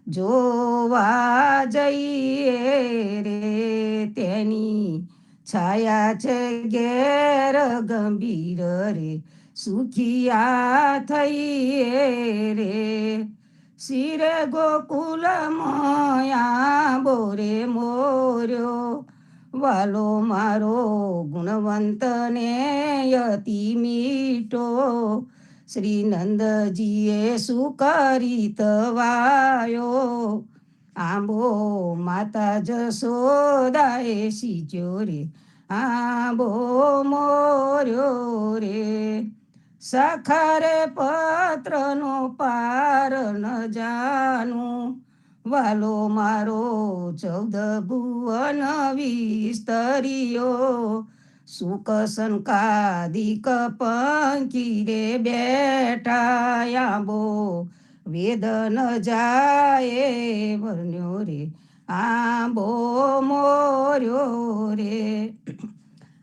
જોવા જઈએ રે તેની છાયા છે ઘેર ગંભીર રે સુખિયા થઈએ રે શિરે ગોકુલ મોયા બોરે મોર્યો વાલો મારો ગુણવંત ને અતિ મીઠો શ્રી નંદજીએ સુકરી તવાયો આંબો માતા જશોદાએ સીજો રે આંબો મોર્યો રે સખરે પત્રનો પાર ન જાનું વાલો મારો 14 ભુવન વિસ્તર્યો સુખ સંકાદિક પંખી રે બેઠા આંબો વેદ ન જાય વર્ણ્યો રે આંબો મોર્યો રે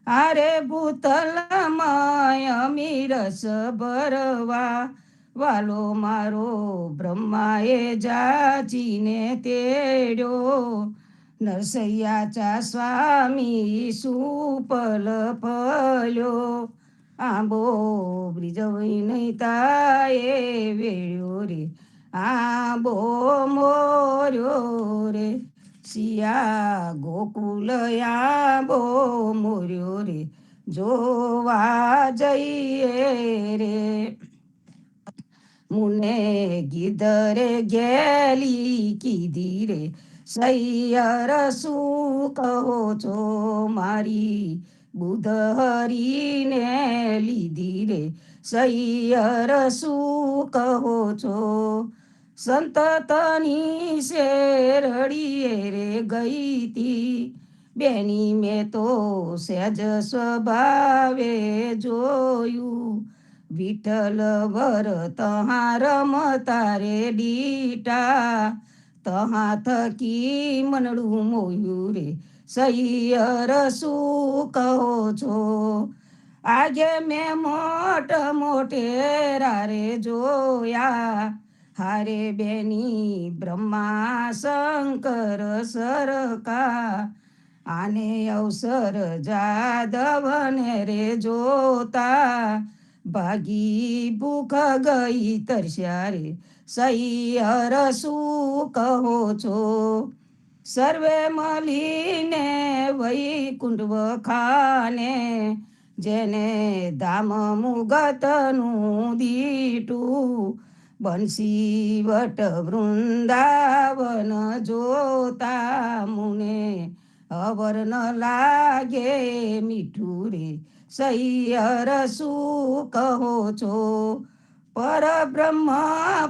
આરે ભૂતલમય અમીરસ ભરવા વાલો મારો બ્રહ્માએ જાચીને તેડ્યો નરસૈયાચા સ્વામી સુપલ ફલ્યો આંબો બ્રિજ વૈનતાએ વેળ્યો રે આંબો મોર્યો રે સિયા ગોકુલ આંબો મોર્યો રે જોવા જઈએ રે મુને ગીધરે ગેલી કીધી રે સૈયર શું કહો છો મારી બુધ હરીને લીધી રે સૈયર શું કહો છો સંતતની શેરડીએ રે ગઈ તી બેની મેં તો સહેજ સ્વભાવે જોયું વિઠ્ઠલ વર તહાં રમતા રે ડીટા તહાં થકી મનડું મોયું રે સૈયર શું કહો છો આજે મેં મોટેરા રે જોયા હારે બેની બ્રહ્મા શંકર સરકા આને અવસર જાદવને રે જોતા ભાગી ભૂખ ગઈ તરસ્યા રે સૈયર શું કહો છો સર્વે મળીને વૈકુંઠ વખાને જેને ધામ મુગતનું દીટું બંસી વટ વૃંદાવન જોતા મુને અવર ન લાગે મીઠું રે સૈયર શું કહો છો પરબ્રહ્મ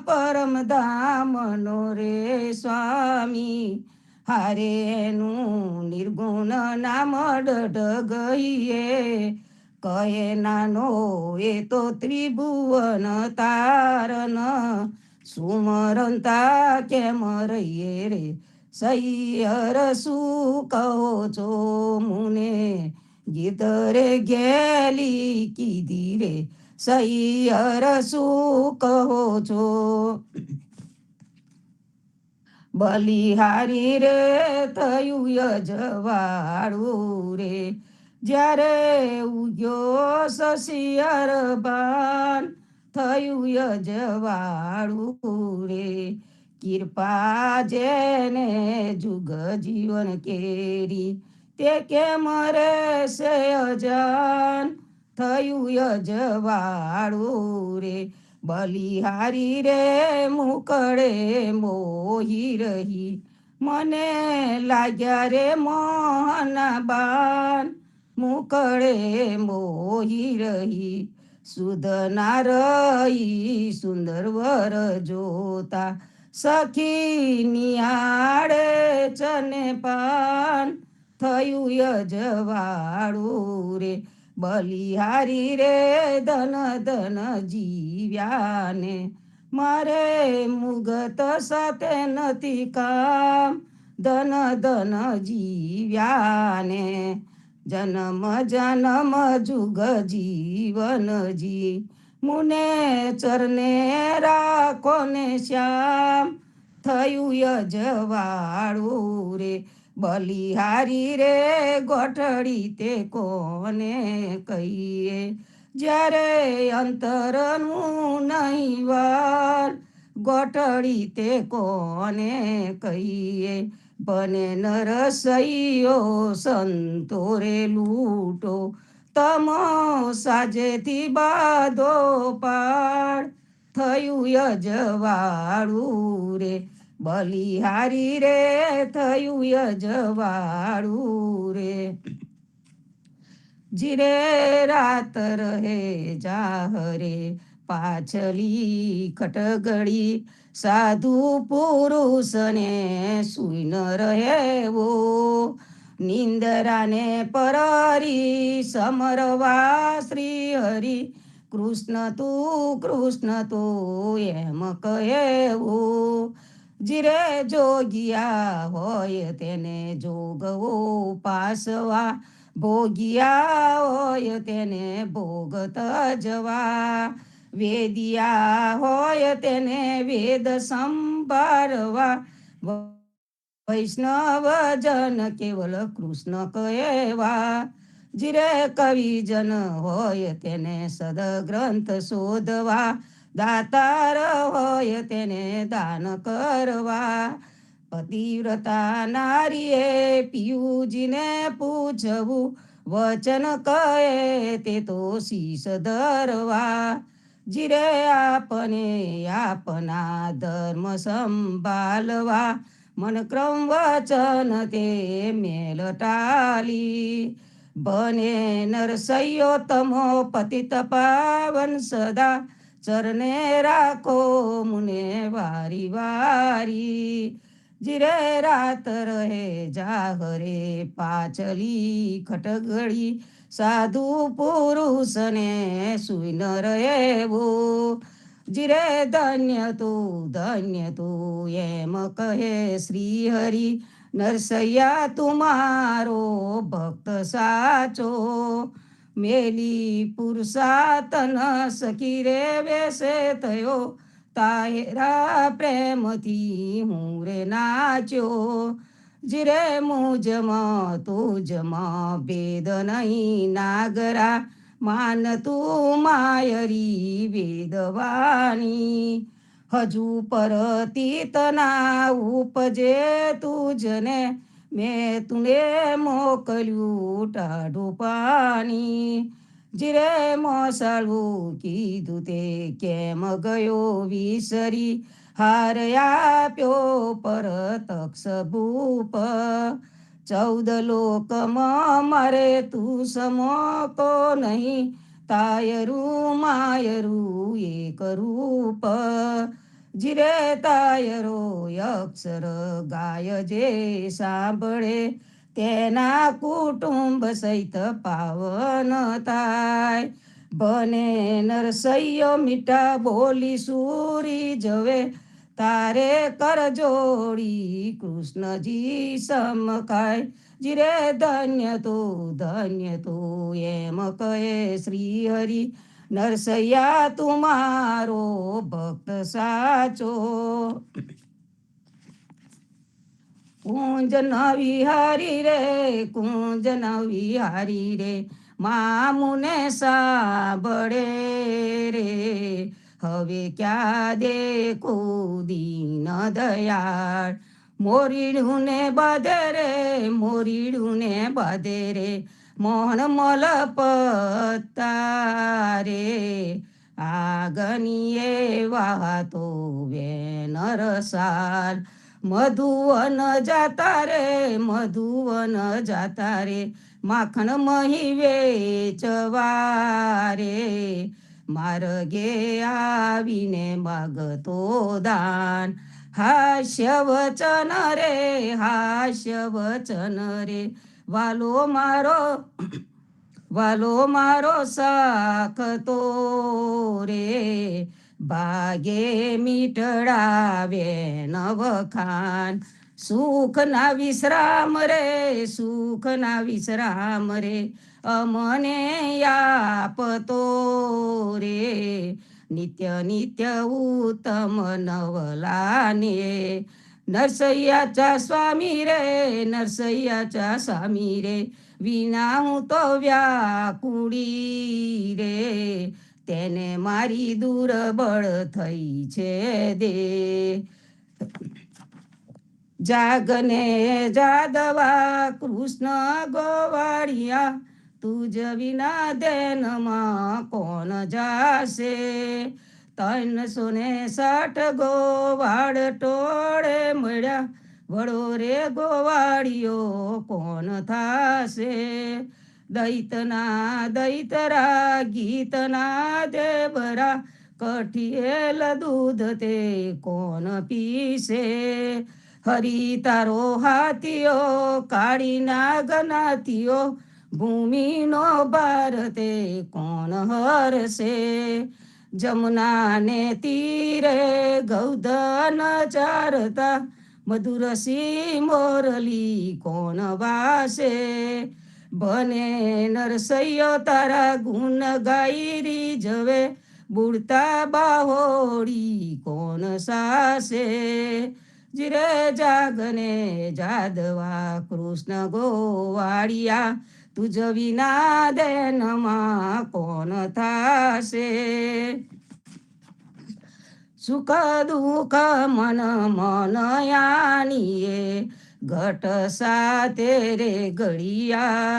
પરમધામનો રે સ્વામી હારેનું નિર્ગુણ નામ ડઢ ગઈએ કહે નાનો એ તો ત્રિભુવન તારન સુમરંતા કેમ રહીએ રે સૈયર શું કહો છો મુને ગીધરે ગેલી કીધી રે સૈયર શું કહો છો બલિહારી રે થયું યજવાળું રે જ્યારે ઉગ્યો શશિયર ભાન થયું યજવાળું રે કૃપા જેને જુગ જીવન કેરી તે કેમ રહેશે અજાન થયું યજવાળું રે બલિહારી રે મુકડે મોહી રહી મને લાગ્યા રે મોહના બાન મુકડે મોહી રહી સુધના રહી સુંદર વર જોતા સખી નિહાળે ચને પાન થયું યજવાળું રે બલિહારી રે ધન ધન જીવ્યાને મારે મુગત સાથે નથી કામ ધન ધન જીવ્યાને જન્મ જન્મ જુગ જીવનજી મુને ચરને રાખો ને શ્યામ થયું યજવાળું રે. બલિહારી રે ગોઠડી તે કોને કહીએ, જ્યારે અંતરનું નહીં વાર ગોઠડી તે કોને કહીએ. બને નરસૈયો સંતો રે લૂટો, તમો સાજેથી બાધો પાડ. થયું યજવાળું રે. બલિહારી રે થયું યજવાળું રે. જીરે રાત રહે જાહરે પાછલી ખટગડી, સાધુ પુરુષને સુઈ ન રહેવો. નિંદરાને પરારી સમરવા શ્રી હરિ, કૃષ્ણ તું એમ કહેવું. જીરે જોગિયા હોય તેને જોગવો પાસવા, ભોગિયા હોય તેને ભોગ તજવા. વેદિયા હોય તેને વેદ સંભાળવા, વૈષ્ણવજન કેવલ કૃષ્ણ કહેવા. જીરે કવિજન હોય તેને સદગ્રંથ શોધવા, દાતાર હોય તેને દાન કરવા. પતિવ્રતા નારીએ પિયુજીને પૂછવું, વચન કહે તે તો શીશ ધરવા. જીરે આપને આપના ધર્મ સંભાળવા, મન ક્રમ વચન તે મેલ ટાલી. બને નરસૈયો તમો પતિત પાવન સદા, ચરને રાખો મુને વારી વારી. જીરે રાત રહે જાગરે પાછલી ખટગડી, સાધુ પુરુષને સુઈ ન રહેવું. જીરે ધન્ય તું એમ કહે શ્રી હરિ, નરસૈયા તુમારો ભક્ત સાચો. મેલી પુરુષાતન સખી રે વેસે થયો, તારા પ્રેમથી હું રે નાચ્યો. જીરે મુજમાં તુજમાં ભેદ નહીં નાગરા, માન તું માયરી વેદવાણી. હજુ પરતીતના ઉપજે તુજને, મેં તુને મોકલ્યું ટાઢું પાણી. જીરે મોસાળવું કીધું તે કેમ ગયો વિસરી, હાર આપ્યો પરતક્ષ ભૂપ. 14 લોકમાં મારે તું સમો કો નહીં, તાયરું માયરું એક રૂપ. જીરે તાયરો અક્ષર ગાય જે સાંભળે, તેના કુટુંબ સહિત પાવન થાય. બને નરસૈયો મીઠા બોલી સુરી જવે, તારે કર જોડી કૃષ્ણજી સમખાય. જીરે ધન્ય તું એમ કહે શ્રી હરિ, નરસૈયા તુમારો ભક્ત સાચો. કુંજ વિહારી રે કુંજ વિહારી રે, મામુને સાંભળે રે. હવે ક્યાં દેખું દીન દયાળ, મોરીડું ને બાધે રે મોહન મલ પત્તારે. આગનીએ વાતો વેન રસાલ, મધુવન જાતા રે માખણ મહી વેચવારે. માર્ગે આવીને માગતો દાન, હાસ્ય વચન રે વાલો મારો સાખતો રે. ભાગે મીઠડાવે નવખાન, સુખ ના વિશ્રામ રે અમને આપતો રે. નિત્ય ઉત્તમ નવલાને नरसैयाचा स्वामी रे, नरसैयाचा स्वामी रे, વિના હું તો વ્યાકુળી રે, તેને મારી દુર્બળ થઈ છે દે. જાગને જાદવા કૃષ્ણ ગોવાળિયા, તુજ વિના દેનમાં કોણ જાશે. 360 ગોવાળ ટોળે મળ્યા, વળો રે ગોવાળિયો કોણ થાશે. દૈતના દૈતરા ગીતના દેવરા, કઠિયેલ દૂધ તે કોણ પીશે. હરી તારો હાથીઓ કાળી નાગનાથીઓ, ભૂમિનો ભાર તે કોણ હરશે. જમુનાને તીરે ગૌધન ચારતા, મધુરસી મોરલી કોણ વાસે. બને નરસૈયો તારા ગુણ ગાયરી જવે, બુડતા બાહોડી કોણ સાસે. જીરે જાગને જાદવા કૃષ્ણ ગોવાળિયા, તુજ વિના દેનમાં કોણ થાશે. સુખ દુઃખ મન મન યાનીએ, ઘટ સાથે રે ઘડિયા.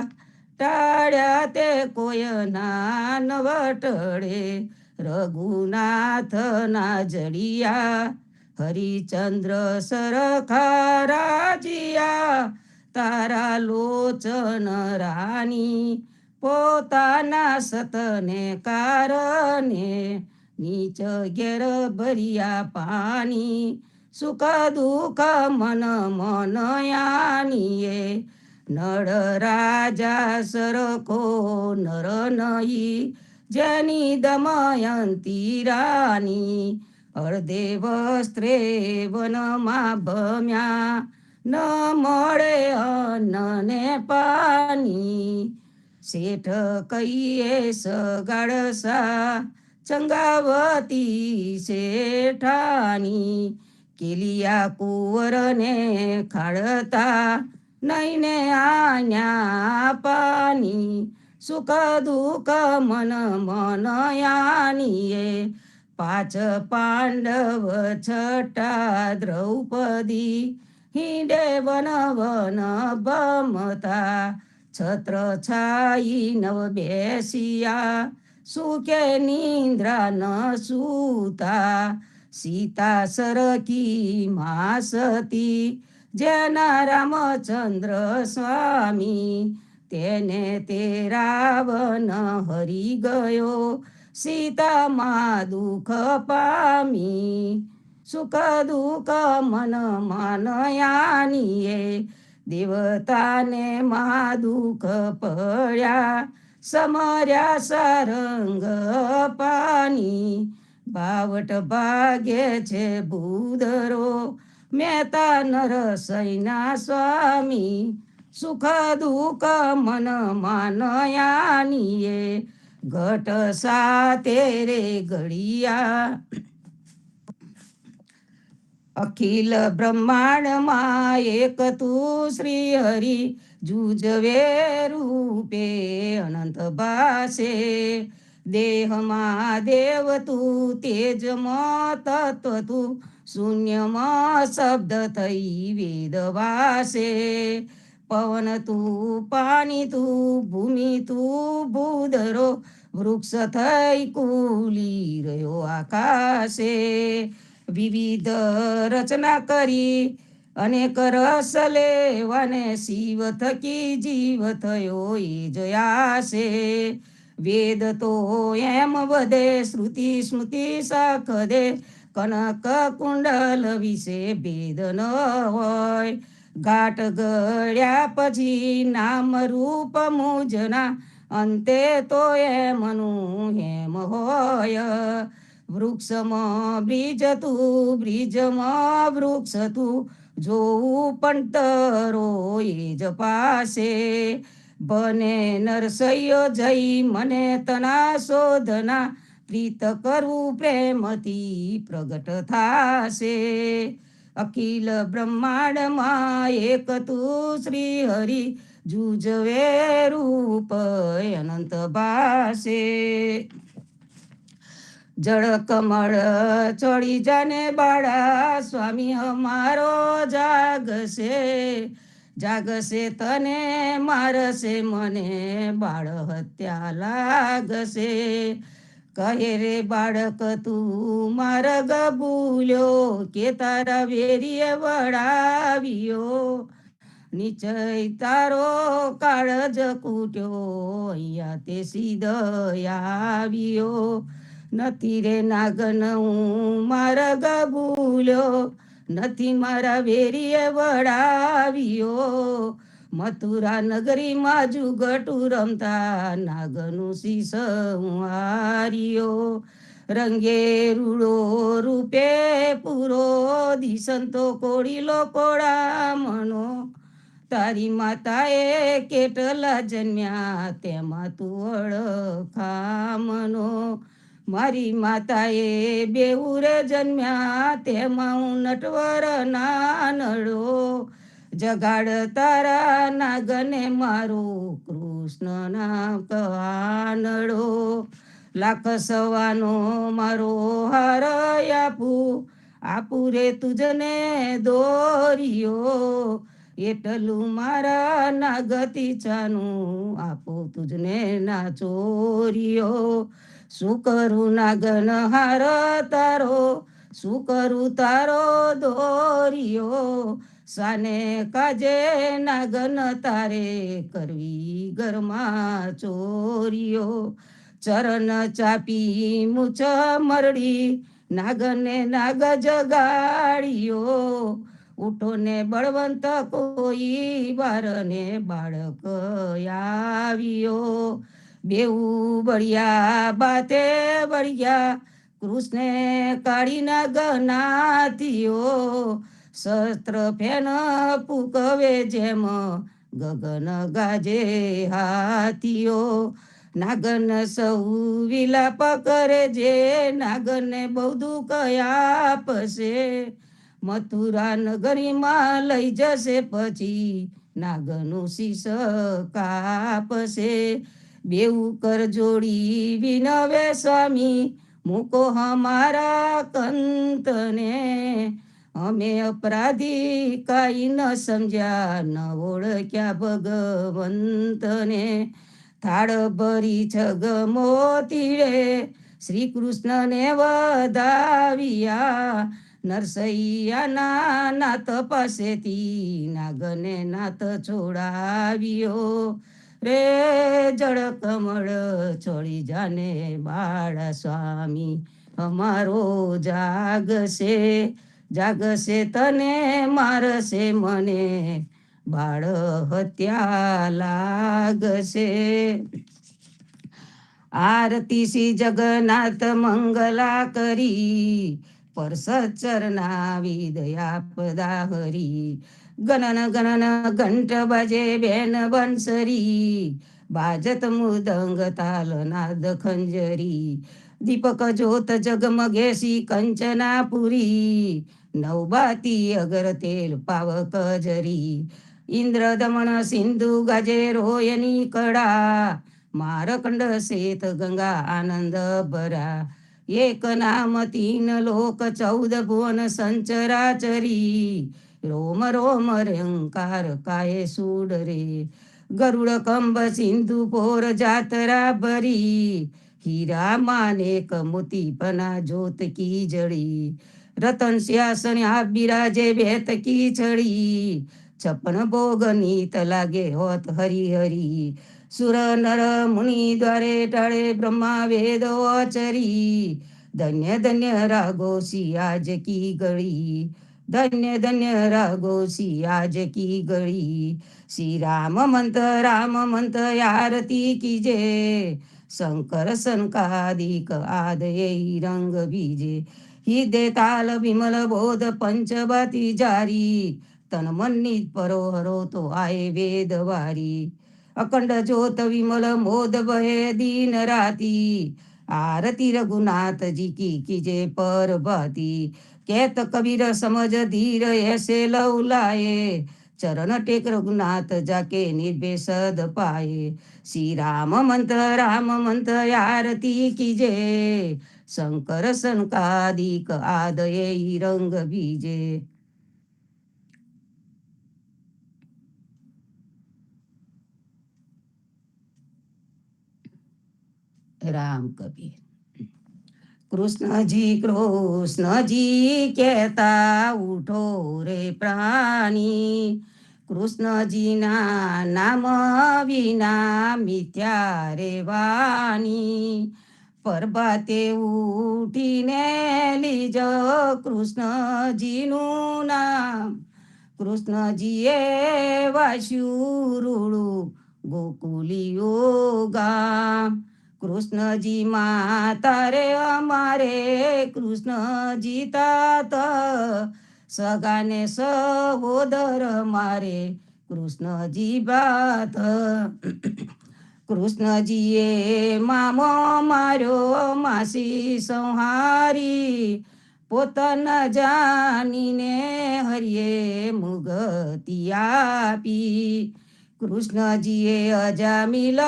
ટાળ્યા તે કોયના નવટડે, રઘુનાથના જડિયા. હરિચંદ્ર સરખા રાજીયા, તારા લોચન રાની. પોતાના સતને કારણે, નીચ ઘેર ભર્યા પાણી. સુખ દુઃખ મન મન યાનીએ, નળ રાજા સરખો નર નહી. જેની દમયંતી રાની, અડધે વસ્ત્રે વનમાં ભમ્યા. ન મળે અન્ન ને પાણી, શેઠ કહીએ સગાડસા. ચંગાવતી શેઠાની, કેલિયા કુંવરને ખાડતા, નહીં ને આન્યા પાની. સુખ દુઃખ મન મન યાનીએ, 5 પાંડવ છઠ્ઠા દ્રૌપદી. હિંડે વન વન ભમતા, છત્ર છાઈ નવ બેસિયા. સુખે નિંદ્રા ન સૂતા, સીતા સરખી માસતી. જેના રામચંદ્ર સ્વામી, તેને તે રાવણ હરી ગયો. સીતામાં દુઃખ પામી. સુખ દુઃખ મન મન યાનીએ, દેવતાને મહા દુઃખ પડ્યા. સમર્યા સારંગ પાની, બાવટ ભાગે છે ભૂદરો. મહેતા નરસૈના સ્વામી, સુખ દુઃખ મન મન યાનીએ, ઘટ સાથે રે ઘડિયા. અખિલ બ્રહ્માંડમાં એક તું શ્રી હરિ, જુજવે રૂપે અનંત ભાસે. દેહમાં દેવ તું, તેજમાં તત્વ તું, શૂન્યમાં શબ્દ થઈ વેદ વાસે. પવન તું, પાણી તું, ભૂમિ તું, ભૂદરો, વૃક્ષ થઈ કુલી રહ્યો આકાશે. વિવિધ રચના કરી અનેક રસ લેવાને, શિવ થકી જીવ થયો એ જયાશે. વેદ તો એમ વધે, શ્રુતિ સ્મૃતિ સખ દે, કનક કુંડલ વિશે ભેદ ન હોય. ઘાટ ગળ્યા પછી નામ રૂપ મુજના, અંતે તો એમનું હેમ હોય. વૃક્ષમાં બ્રિજ તું, બ્રિજમાં વૃક્ષ તું, જોવું પણ તરો એ જ પાસે. બને નરસૈયો જઈ મને તના શોધના, પ્રીત કરવું પ્રેમથી પ્રગટ થાશે. અખિલ બ્રહ્માંડમાં એક તું શ્રી હરિ જુજવે રૂપ અનંત ભાસે જળ કમળ ચડી જાને બાળા સ્વામી અમારો જાગશે જાગશે તને મારશે મને બાળ હત્યા લાગશે કહે રે બાળક તું માર્ગ ભૂલ્યો કે તારા વેરીએ વળાવ્યો નિશ્ચય તારો કાળજ કૂટ્યો અહીંયા તે સીધ આવ્યો નથી રે નાગન હું માર્ગ ભૂલ્યો નથી મારા વેરીએ વળાવ્યો મથુરા નગરીમાં જુગટું રમતા નાગનું શીશ હું હાર્યો રંગે રૂડો રૂપે પૂરો દિશંતો કોળીલો કોળા મનો તારી માતાએ કેટલા જન્મ્યા તેમાં તું અળખામનો મારી માતાએ બેઉરે જન્મ્યા તેમાં હું નટવર નાનડો જગાડ તારા નાગને મારું કૃષ્ણ ના કાનડો લાખ સવાનો મારો હાર આપું રે તુજને દોર્યો એટલું મારા નાગતી ચાનું આપું તુજને ના ચોર્યો શું કરું નાગન હાર તારો શું કરું તારો દોર્યો સાને કાજે નાગન તારે કરવી ઘરમાં ચોરીઓ ચરણ ચાપી મૂછ મરડી નાગને નાગ જગાડ્યો ઉઠો ને બળવંત કોઈ બારને બાળક આવ્યો બેઉ બળિયા બાતે બળિયા કૃષ્ણે કાળી નાગ નાથીઓ શસ્ત્ર ફેન પૂકવે જેમ ગગન ગાજે હાથીઓ નાગન સૌ વિલાપ કરે જે નાગને બહુ દુઃખ આપશે મથુરા નગરીમાં લઈ જશે પછી નાગનું શીશ કાપશે બેઉ કર જોડી વિનવે સ્વામી મૂકો હમારા કંતને અમે અપરાધી કાંઈ ન સમજ્યા ન ઓળખ્યા ભગવંતને થાળ ભરી છગ મોતીડે શ્રી કૃષ્ણને વધાવ્યા નરસૈયાના નાથ પાસેથી નાગને નાથ છોડાવ્યો રે જળ કમળ છોડી જાને બાળ સ્વામી અમારો જાગશે જાગશે તને મારશે મને બાળ હત્યા લાગશે આરતી શ્રી જગન્નાથ મંગલા કરી પરસચરના વિદયા પદા હરી ગણન ગણન ઘંટ બજે બેન બંસરી બાજત મૃદંગ તાલ નાદ ખંજરી દીપક જ્યોત જગમગેસી કંચનાપુરી નવબાતી અગર તેલ પાવક જરી ઇન્દ્ર દમણ સિંધુ ગાજે રોયની કડા મારકંડ શેત ગંગા આનંદ ભરા એક નામ તીન લોક 14 ભુવન સંચરાચરી રોમ રોમ રંકાર કાય સુડ રે ગરુડ કંબ સિંધુ પોર જાતરા ભરી હીરા માનેક મોતી પના જોત કી જડી રતન સ્યાસન આ બિરાજે બેત કી છડી 56 ભોગ નીત લાગે હોત હરી હરી સુર નર મુનિ દ્વારે ટાળે બ્રહ્મા વેદ આચરી ધન્ય ધન્ય રાગો સિયાજ કી ગળી ધન્ય ધન્ય રાગો સિયાજ કી ગળી શ્રી રામ મંત્ર આરતી કીજે શંકર સંકાદિક આદય રંગ બીજે હિદે તાલ વિમલ બોધ પંચબાતી જારી તન મનની પરોહરો તો આય વેદ વારી અખંડ જ્યોત વિમલ મોદ બહે દીન રાતી આરતી રઘુનાથજી કી કીજે પર ભાતી कहत कबीर समझ धीर ऐसे लौलाए, चरण टेक रघुनाथ जाके निर्भय सद पाए। श्री राम मंत्र आरती कीजे, शंकर सनकादिक आदये रंग बीजे। राम कबीर। कृष्ण जी कहता उठो रे प्राणी, कृष्ण जी ना नाम विना मिथ्या रे वाणी। प्रभाते उठीने લીજો કૃષ્ણજીનું નામ, કૃષ્ણજીએ વાસ્યું રૂડું ગોકુલિયો ગામ। કૃષ્ણજી માતા રે અમારે, કૃષ્ણજી તાત સગાને સહોદર મારે, કૃષ્ણજી બાત। કૃષ્ણજીએ મામો માર્યો માસી સંહારી, પોતાના જાનીને હરિયે મુગતી આપી। કૃષ્ણજીએ અજામિલ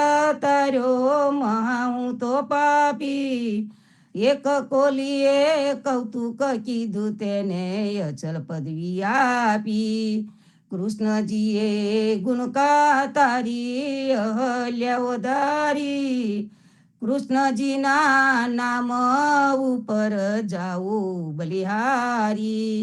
તાર્યો મહાઉં તો પાપી, એક કોલીએ કૌતુક કીધું તેને અચલ પદવી આપી। કૃષ્ણજીએ ગુણકા તારી અહલ્યા વધારી, કૃષ્ણજીના નામ ઉપર જાવું બલિહારી।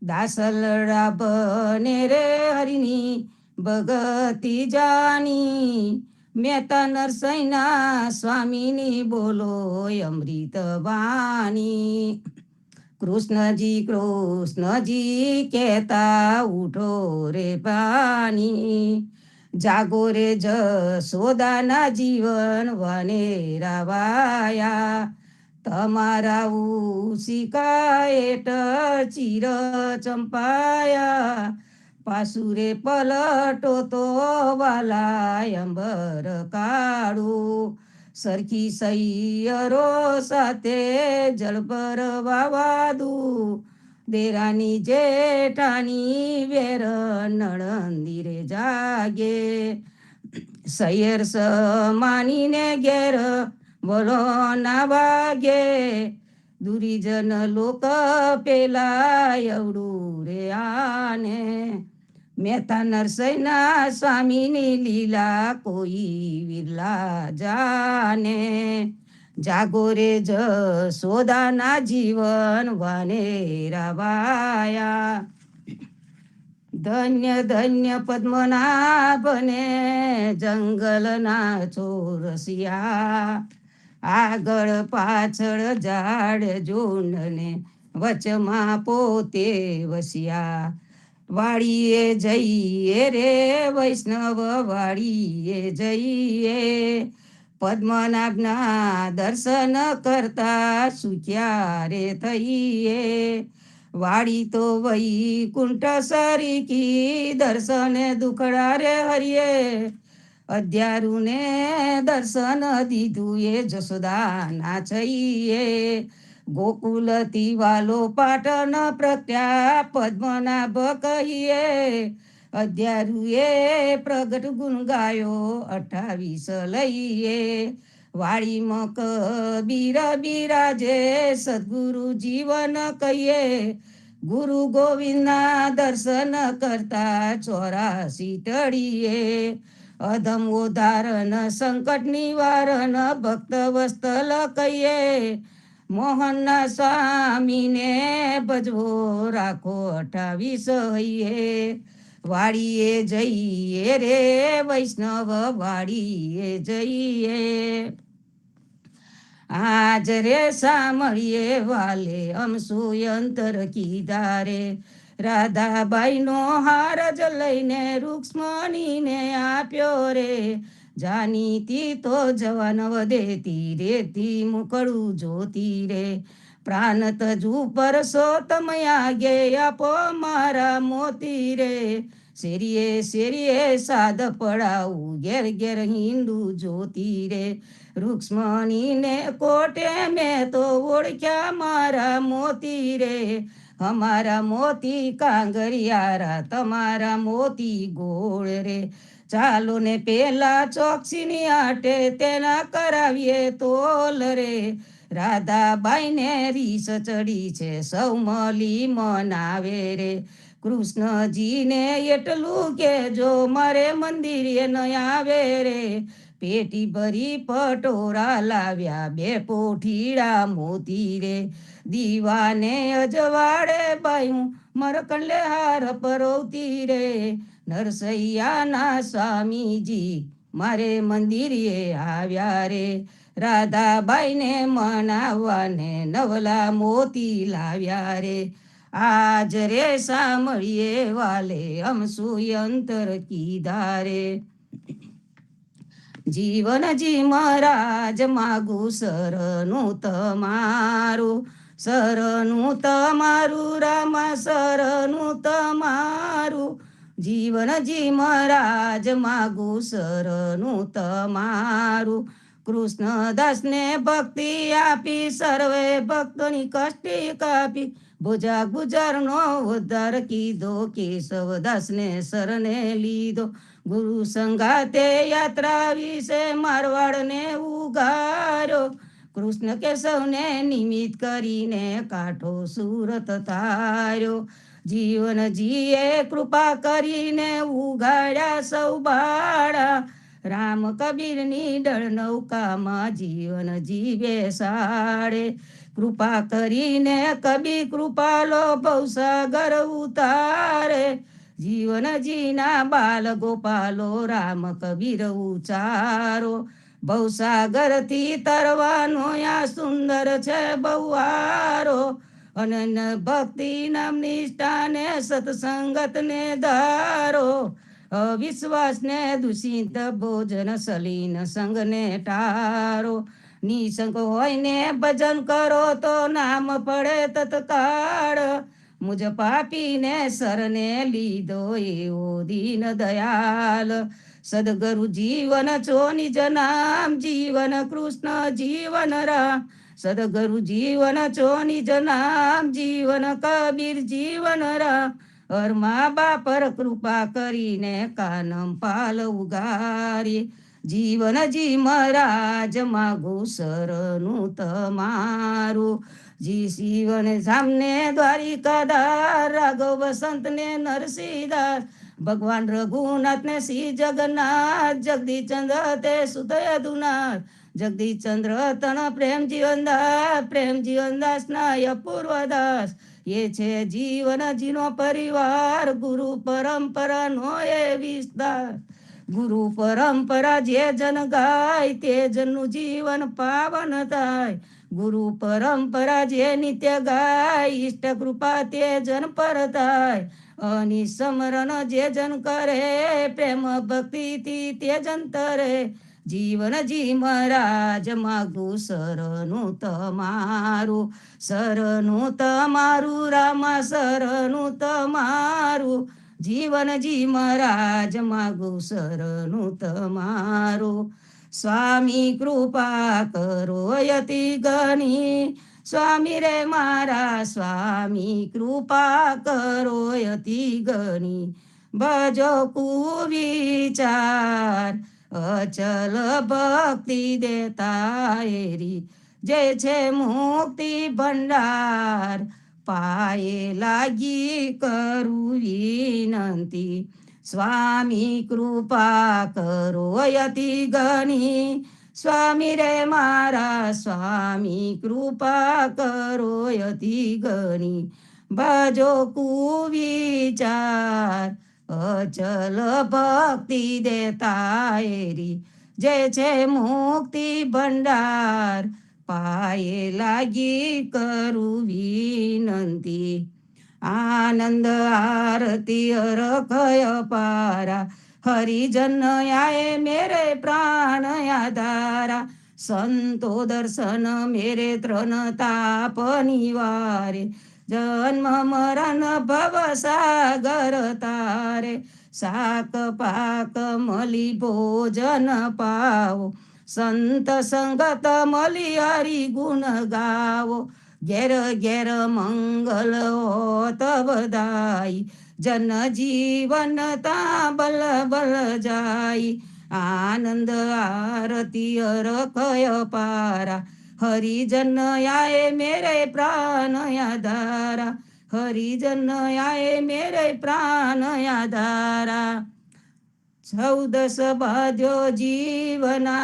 દાસલડા બને રે હરિની ભગતી જાની, મહેતા નરસૈના સ્વામીની બોલો અમૃત વાણી। કૃષ્ણજી કહેતા ઉઠો રે પાણી, જાગો રે જશોદાના જીવન વને રાવાયા। તમારા ઉસિકાએટ ચીર ચંપાયા, પાસુરે પલટો તો વાલા અંબર કાળું। સરખી સૈયરો સાથે જળબર વાવાદું, દેરાની જેઠાની વેર નણંદીરે જાગે। સૈયર સમાનીને ઘેર બોલો ના વાગે, દુરીજન લોક પેલા એવડું રે આને। મહેતા નરસૈના સ્વામીની લીલા કોઈ વિરલા જાને, જાગો રે જશોદાના જીવન વાને રાવાયા। ધન્ય ધન્ય પદ્મનાભને જંગલના ચોરસિયા, આગળ પાછળ ઝાડ ઝુંડને વચમાં પોતે વસ્યા। વાડીએ જઈએ રે વૈષ્ણવ વાડીએ જઈએ, પદ્મનાભના દર્શન કરતા સુખ્યા રે થઈએ। વાડી તો વૈકુંઠ સરીકી, દર્શને દુખડા રે હરિયે, અધ્યારુને દર્શન દીધું એ જશોદાના છઈએ। ગોકુલથી વાલો પાટન પ્રત્યા પદ્મનાભ કહીએ, અધ્યારુએ પ્રગટ ગુણ ગાયો 28 લઈએ। વાડીમાં કબીર બિરાજે સદગુરુ જીવન કહીએ, ગુરુ ગોવિંદના દર્શન કરતા 84 ટળીએ। અધમ ઉદાહરણ સંકટ નિવારણ ભક્ત વસ્તલ કહીએ, મોહનના સ્વામીને ભજવો રાખો 28 હૈયે। વાડીએ જઈએ રે વૈષ્ણવ વાડીએ જઈએ, આજ રે સાંભળીએ વાલે અમસુ અંતર કીધા રે। રાધાબાઈનો હાર જ લઈને રૂક્ષ્મણીને આપ્યો રે, જાનીતી તો જવાન વધેતી રેતી મુકડું જોતી રે। પ્રાણ તજુ પરસો તમે આગે આપો મારા મોતી રે, શેરીએ શેરીએ સાદ પડાવું ઘેર ઘેર હિંડું જોતી રે। રૂક્ષ્મણીને કોટે મેં તો ઓળખ્યા મારા મોતી રે, અમારા મોતી કાંગરિયારા તમારા મોતી ગોળ રે. ચાલો ને પેલા ચોકસીની આટે તેના કરાવીએ તોલ રે. રાધાબાઈને રીસ ચડી છે સૌ મળી મનાવે રે. કૃષ્ણજીને એટલું કેજો મારે મંદિરે ન આવે રે. પેટી ભરી પટોરા લાવ્યા બે પોઠીડા મોતી રે. દીવાને અજવાડે બાયું મરકંડે હાર પરોવતી રે. નરસૈયાના સ્વામીજી મારે મંદિરે આવ્યા રે. રાધાબાઈને મનાવવાને નવલા મોતી લાવ્યા રે. આજ રે સાંભળીએ વાલે અમસુ અંતર કીધા રે. જીવનજી મહારાજ માગું શરણું તમારું. શરણું તમારું રામા શરણું તમારું. જીવનજી મહારાજ માગું શરણું તમારું. કૃષ્ણદાસને ભક્તિ આપી સર્વે ભક્તોની કષ્ટી કાપી. ભુજા ગુજરનો ઉદ્ધાર કીધો કેશવદાસને શરણે લીધો. ગુરુ સંગાતે યાત્રા વિશે મારવાડને ઉગાર્યો. કૃષ્ણ કેશવને નિમિત્ત કરીને કાંઠો સુરત તાર્યો. જીવનજીએ કૃપા કરીને ઉગાડ્યા સૌ બાળા. રામ કબીરની ડળ નૌકામાં જીવનજી બેસાડે. કૃપા કરીને કબીર કૃપાલો ભવસાગર ઉતારે. જીવનજીના બાલ ગોપાલો રામ કબીર ઉચારો. ભવસાગરથી તરવાનો આ સુંદર છે બહુવારો. અનન્ય ભક્તિ નામની નિષ્ઠાને સત્સંગતને ધારો. અવિશ્વાસને દૂષિત ભોજન સલીન સંગને ટારો. નિસંગ હોયને ભજન કરો તો નામ પડે તત્કાળ. મુજ પાપીને શરણે લીધો એવો દીન દયાલ. સદગુરુ જીવન છો નિજ નામ જીવન કૃષ્ણ જીવન રામ. સદગુરુ જીવન છો નિજ નામ જીવન કબીર જીવન રામ. અરમા બાપર કૃપા કરીને કાનમ પાલ ઉગારી. જીવનજી મહારાજ માગું શરણું તમારું. જી શિવને સામને દ્વારિકાદાર રાઘવ વસંતને નરસિંહદાસ. ભગવાન રઘુનાથને શ્રી જગન્નાથ જગદીશચંદ્ર તે સુતય દુનાથ. જગદીશચંદ્ર તન પ્રેમ જીવનદાસ પ્રેમ જીવનદાસના અપૂર્વદાસ. એ છે જીવનજીનો પરિવાર ગુરુ પરંપરાનો એ વિસ્તાર. ગુરુ પરંપરા જે જન ગાય તે જનનું જીવન પાવન થાય. ગુરુ પરંપરા જે નિત્ય ગાય ઈષ્ટ કૃપા તે જન પર થાય. અનિસ્મરણ જે જન કરે પ્રેમ ભક્તિથી તે જન તરે. જીવનજી મહારાજ માગું શરણું તમારું. શરણું તમારું રામા શરણું તમારું. જીવનજી મહારાજ માગું શરણું તમારું. સ્વામી કૃપા કરો યતિ ગણી. સ્વામી રે મારા સ્વામી કૃપા કરો યતિ ગણી. ભજો કુવિચાર અચલ ભક્તિ દેતા એરી. જે છે મુક્તિ ભંડાર પાયે લાગી કરું વિનંતી. સ્વામી કૃપા કરો યતિ ગણી. સ્વામી રે મારા સ્વામી કૃપા કરો યતિ ગણી. ભજો કુવિચાર અચલ ભક્તિ દેતા એરી. જે છે મુક્તિ ભંડાર પાયે લાગી કરું વિનંતી. આનંદ આરતી અરખય પારા. હરિજન આએ મેરે પ્રાણ આધારા. સંતો દર્શન મેરે ત્રણ તાપ નિવારે. જન્મ મરણ ભવ સાગર તારે. શાક પાક મળી ભોજન પાવો. સંત સંગત મળી હરિ ગુણ ગાવો. ઘેર ઘેર મંગલ હોત બધાય, જન જીવન તા બલ બલ જાય. આનંદ આરતી અરખય પારા, હરિજન આए मेरे प्राण आधारा, हरिजन आए मेरे प्राण आधारा. 14 बाध्यो जीवना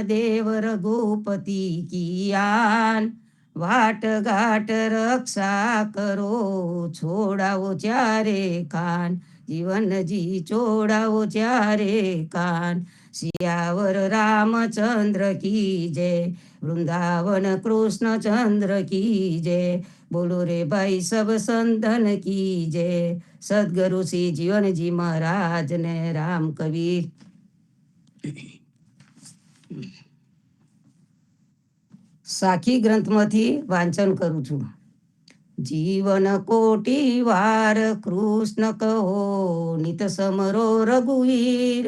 देव रघुपति कियान, वाट घाट रक्षा करो छोड़ाओ चारे कान, जीवन जी छोड़ाओ चारे कान. सियावर रामचंद्र की जय, वृंदावन कृष्ण चंद्र की जय. बोलो रे भाई सब संतन की जय. સદગુરુ શ્રી જીવનજી મહારાજ ને રામ કબીર. સાખી ગ્રંથમાંથી વાંચન કરું છું. જીવન કોટી વાર કૃષ્ણ કહો, નિત સમરો રઘુવીર.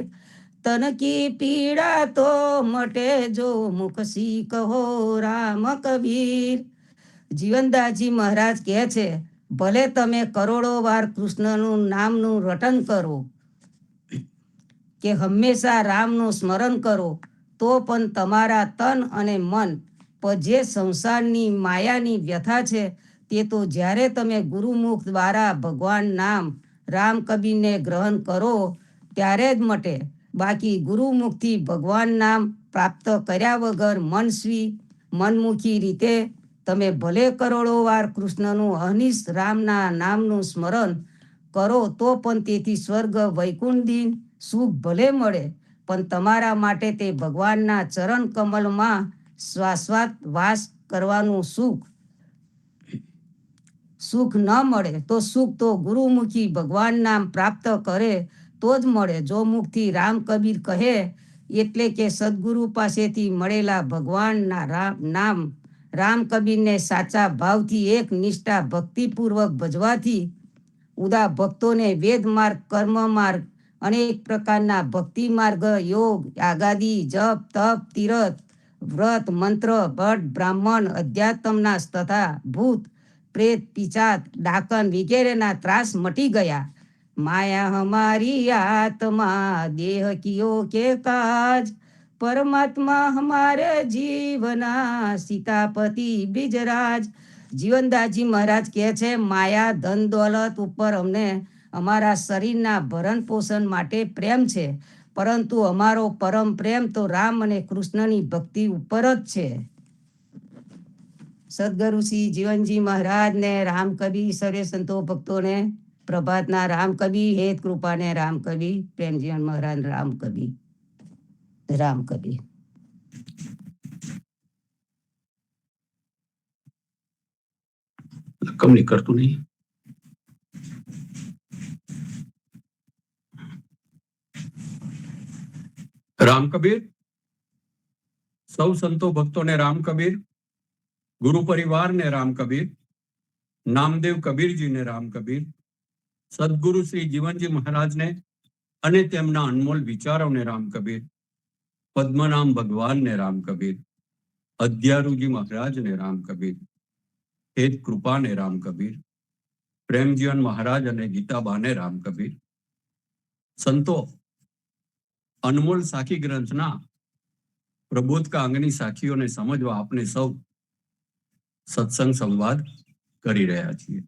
તન કી પીડા તો મટે જો મુખ સી કહો રામ કબીર. જીવનદાસજી મહારાજ કહે છે, ભલે તમે કરોડો વાર કૃષ્ણનું નામનું રટન કરો કે હંમેશા રામનું સ્મરણ કરો, તો પણ તમારા તન અને મન પર જે સંસારની માયાની વ્યથા છે, તે તો જ્યારે તમે ગુરુમુખ દ્વારા ભગવાન નામ રામ કબીરને ગ્રહણ કરો ત્યારે જ મટે. બાકી ગુરુમુખથી ભગવાન નામ પ્રાપ્ત કર્યા વગર મનમુખી રીતે તમે ભલે કરોડો વાર કૃષ્ણનું અનિશ રામના નામનું સ્મરણ કરો તો પણ તેથી સ્વર્ગ વૈકુંઠી સુખ ભલે મળે, પણ તમારા માટે તે ભગવાનના ચરણ કમલમાં શાશ્વત વાસ કરવાનું સુખ ન મળે. તો સુખ તો ગુરુમુખી ભગવાન નામ પ્રાપ્ત કરે તો જ મળે. જો મુખથી રામ કબીર કહે એટલે કે સદગુરુ પાસેથી મળેલા ભગવાનના નામ રામ કબીરને સાચા ભાવથી એક નિષ્ઠા ભક્તિપૂર્વક ભજવાથી ઉદા ભક્તોને વેદ માર્ગ, કર્મ માર્ગ, અનેક પ્રકારના ભક્તિ માર્ગ, યોગ, આગાદી, જપ, તપ, તીરથ, વ્રત, મંત્ર, ભટ્ટ, બ્રાહ્મણ, અધ્યાત્મના તથા ભૂત, પ્રેત, પિચાચ, ડાકન વગેરેના ત્રાસ મટી ગયા. માયા હમારી આત્મા દેહ કિયો કે કાજ, પરમાત્મા હમારે જીવના સીતાપતિ બિજરાજ. જીવનદાસજી મહારાજ કહે છે, માયા ધન દોલત ઉપર અમને અમારા શરીરના ભરણ પોષણ માટે પ્રેમ છે, પરંતુ અમારો પરમ પ્રેમ તો રામ અને કૃષ્ણની ભક્તિ ઉપર જ છે. સદગુરુ શ્રી જીવનજી મહારાજ ને રામ કવિ સર્વે સંતો ભક્તોને પ્રભાતના રામ કવિ, હેત કૃપાને રામ કવિ, પ્રેમજીવન મહારાજ રામ કવિ. રામ કવિ. કમની કરતું નહીં. રામ કબીર. સૌ સંતો ભક્તોને રામ કબીર, ગુરુ પરિવારને રામ કબીર, નામદેવ કબીરજીને રામ કબીર, સદગુરુ શ્રી જીવનજી મહારાજને અને તેમના અનમોલ વિચારોને રામ કબીર, પદ્મનામ ભગવાનને રામ કબીર, અધ્યારુજી મહારાજને રામ કબીર, હેત કૃપાને રામ કબીર, પ્રેમજીવન મહારાજ અને ગીતાબાને રામ કબીર. સંતો અનમોલ સાખી ગ્રંથના પ્રબોધકા અંગની સાખીઓને સમજવા આપણે સૌ સત્સંગ સંવાદ કરી રહ્યા છીએ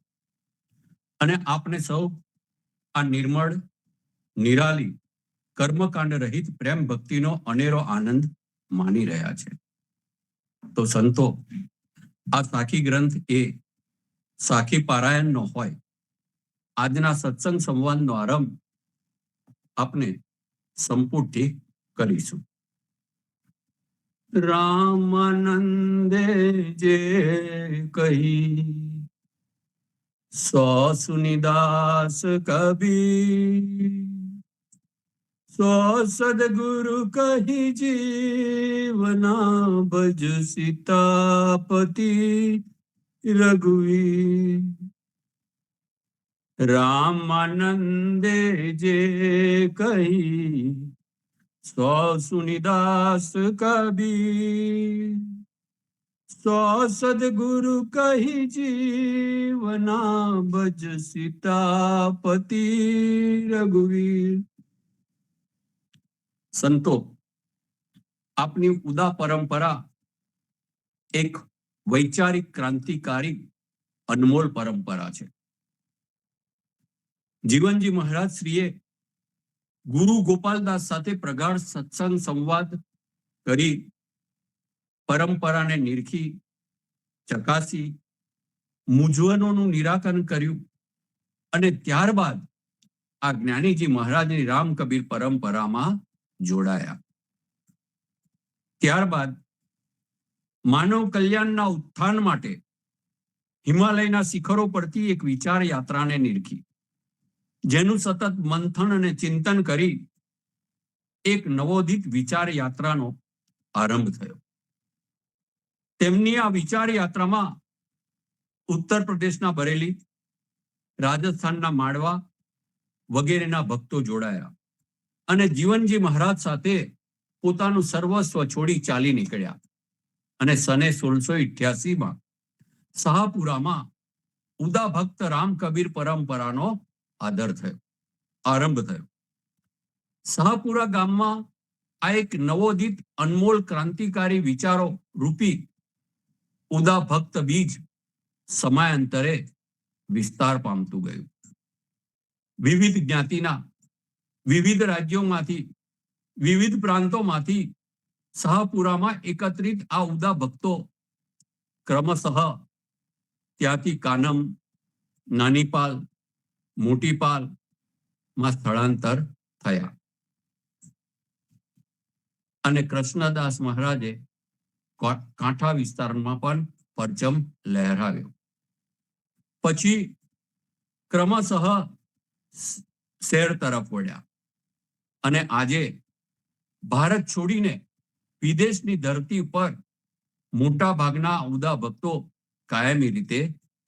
અને આપણે સૌ આ નિર્મળ, નિરાલી, કર્મકાંડ રહિત પ્રેમ ભક્તિનો અનેરો આનંદ માણી રહ્યા છે. તો સંતો, આ સાખી ગ્રંથ એ સાખી પારાયણનો હોય. આજના સત્સંગ સંવાદનો આરંભ આપણે સંપૂર્ણથી કરીશું. રામાનંદે જે કહી સો સુનિદાસ કબીર, સો સદગુરુ કહી જીવના ભજ સીતાપતિ રઘુવીર. રામાનંદે જે કહી સો સુનિદાસ કબીર, સો સદગુરુ કહી જીવના ભજ સીતાપતિ રઘુવીર. સંતો, આપની ઉદા પરંપરા એક વૈચારિક ક્રાંતિકારી અનમોલ પરંપરા છે. જીવનજી મહારાજ શ્રીએ ગુરુ ગોપાલદાસ સાથે પ્રગાઢ સત્સંગ સંવાદ કરી પરંપરાને નિરખી, ચકાસી, મૂંઝવણોનું નિરાકરણ કર્યું અને ત્યારબાદ આ જ્ઞાનીજી મહારાજની રામ કબીર પરંપરામાં જોડાયા. ત્યારબાદ માનવ કલ્યાણના ઉત્થાન માટે હિમાલયના શિખરો પરથી એક વિચાર યાત્રાને નિરખી, જેનું સતત મંથન અને ચિંતન કરી એક નવોદિત વિચાર યાત્રાનો આરંભ થયો. તેમની આ વિચાર યાત્રામાં ઉત્તર પ્રદેશના બરેલી, રાજસ્થાનના માંડવા વગેરેના ભક્તો જોડાયા અને જીવનજી મહારાજ સાથે પોતાનું સર્વસ્વ છોડી ચાલી નીકળ્યા અને સને 1688માં શાહપુરામાં ઉદા ભક્ત રામ કબીર પરંપરાનો આરંભ થયો. શાહપુરા ગામમાં આ એક નવોદિત અનમોલ ક્રાંતિકારી વિચારો રૂપી ઉદા ભક્ત બીજ સમયાંતરે વિસ્તાર પામતું ગયું. વિવિધ જ્ઞાતિના, વિવિધ રાજ્યોમાંથી, વિવિધ પ્રાંતોમાંથી શાહપુરામાં એકત્રિત આ ઉદા ભક્તો ક્રમશઃ ત્યાંથી કાનમ, નાનીપાલ, મોટીપાલ માં સ્થળાંતર થયા અને કૃષ્ણદાસ મહારાજે કાંઠા વિસ્તારમાં પણ પરચમ લહેરાવ્યો. પછી ક્રમશઃ શહેર તરફ વળ્યા અને આજે ભારત છોડીને વિદેશની ધરતી પર મોટા ભાગના ઉદા ભક્તો કાયમી રીતે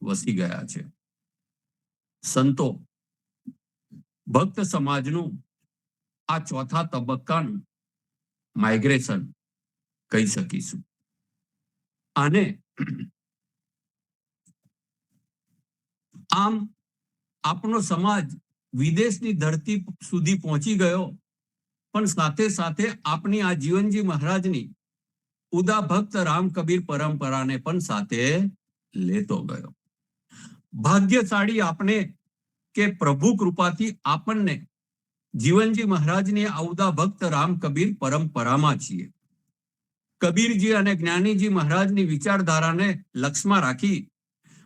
વસી ગયા છે. સંતો, ભક્ત સમાજનું આ ચોથા તબક્કાનું માઇગ્રેશન કહી શકીશું. અને આમ આપણો સમાજ વિદેશની ધરતી સુધી પહોંચી ગયો, પણ સાથે સાથે આપણી આ જીવનજી મહારાજની ઉદા ભક્ત રામ કબીર પરંપરાને પણ સાથે લેતો ગયો. ભાગ્યશાળી આપણે કે પ્રભુ કૃપાથી આપણને જીવનજી મહારાજની આ ઉદા ભક્ત રામ કબીર પરંપરામાં છીએ. કબીરજી અને જ્ઞાનીજી મહારાજની વિચારધારાને લક્ષમાં રાખી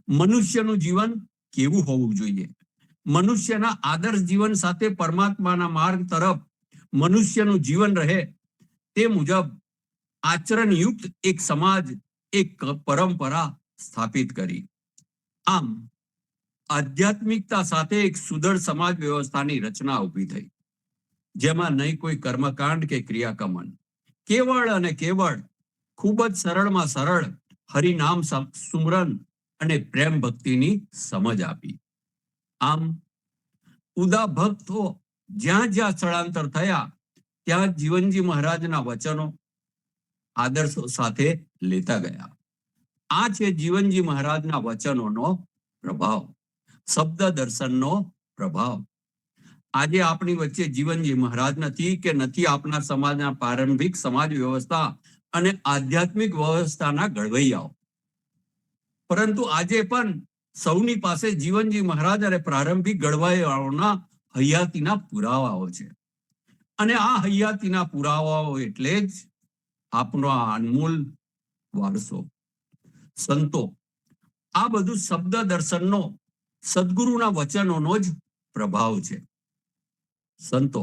મનુષ્યનું જીવન કેવું હોવું જોઈએ, મનુષ્યના આદર્શ જીવન સાથે પરમાત્માના માર્ગ તરફ મનુષ્યનું જીવન રહે તે મુજબ આચરણયુક્ત એક સમાજ, એક પરંપરા સ્થાપિત કરી. આમ આધ્યાત્મિકતા સાથે એક સુદૃઢ સમાજ વ્યવસ્થાની રચના ઊભી થઈ, જેમાં નહીં કોઈ કર્મકાંડ કે ક્રિયાકમન, કેવળ અને કેવળ ખૂબ જ સરળમાં સરળ હરિનામ સુમરન અને પ્રેમ ભક્તિની સમજ આપી. આમ ઉદા ભક્તો જ્યાં જ્યાં સ્થળાંતર થયા ત્યાં જીવનજી મહારાજના વચનો, આદર્શો સાથે લેતા ગયા. આ છે જીવનજી મહારાજના વચનોનો પ્રભાવ, શબ્દ દર્શનનો પ્રભાવ. આજે આપણી વચ્ચે જીવનજી મહારાજ નથી કે નથી આપણા સમાજના પ્રારંભિક સમાજ વ્યવસ્થા અને આધ્યાત્મિક વ્યવસ્થાના ઘડવૈયાઓ, પરંતુ આજે પણ સૌની પાસે જીવનજી મહારાજ અને પ્રારંભિક ઘડવૈયાઓના હયાતીના પુરાવાઓ છે. અને આ હયાતીના પુરાવાઓ એટલે જ આપણો આ અનમોલ વારસો. સંતો, આ બધું શબ્દ દર્શનનો, સદગુરુના વચનોનો જ પ્રભાવ છે. સંતો,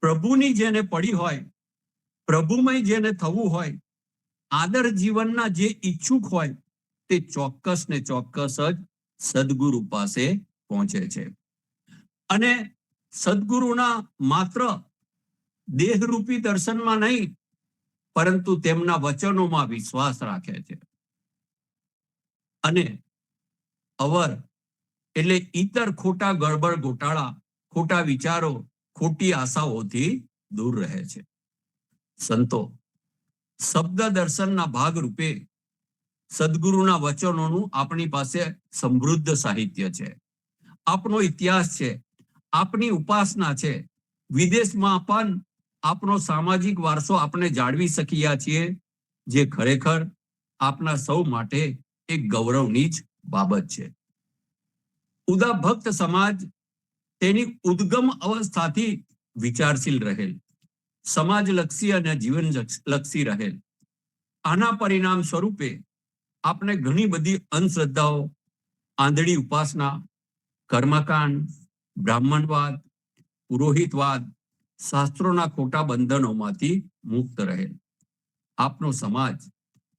પ્રભુની જેને પડી હોય, પ્રભુમય જેને થવું હોય, આદર્શ જીવનના જે ઈચ્છુક હોય તે ચોક્કસ ને ચોક્કસ જ સદગુરુ પાસે પહોંચે છે અને સદગુરુના માત્ર દેહરૂપી દર્શનમાં નહીં, પરંતુ તેમના વચનોમાં વિશ્વાસ રાખે છે અને અવર એટલે ઈતર ખોટા ગડબડ ગોટાળા, ખોટા વિચારો, ખોટી આશાઓથી દૂર રહે છે. સંતો, શબ્દ દર્શનના ભાગ રૂપે સદગુરુના વચનોનું આપણી પાસે સમૃદ્ધ સાહિત્ય છે. આપણો ઇતિહાસ છે, આપણી ઉપાસના છે. વિદેશમાં પણ આપણો સામાજિક વારસો આપણે જાળવી શક્યા છીએ, જે ખરેખર આપના સૌ માટે એક ગૌરવની જ બાબત છે. ઉદા ભક્ત સમાજ તેની ઉદ્ગમ અવસ્થાથી વિચારશીલ રહેલ, સમાજલક્ષી અને જીવનલક્ષી રહેલ. આના પરિણામ સ્વરૂપે આપણે ઘણી બધી અંધશ્રદ્ધાઓ, આંધળી ઉપાસના, કર્મકાંડ, બ્રાહ્મણવાદ, પુરોહિતવાદ, શાસ્ત્રોના ખોટા બંધનોમાંથી મુક્ત રહેલ. આપનો સમાજ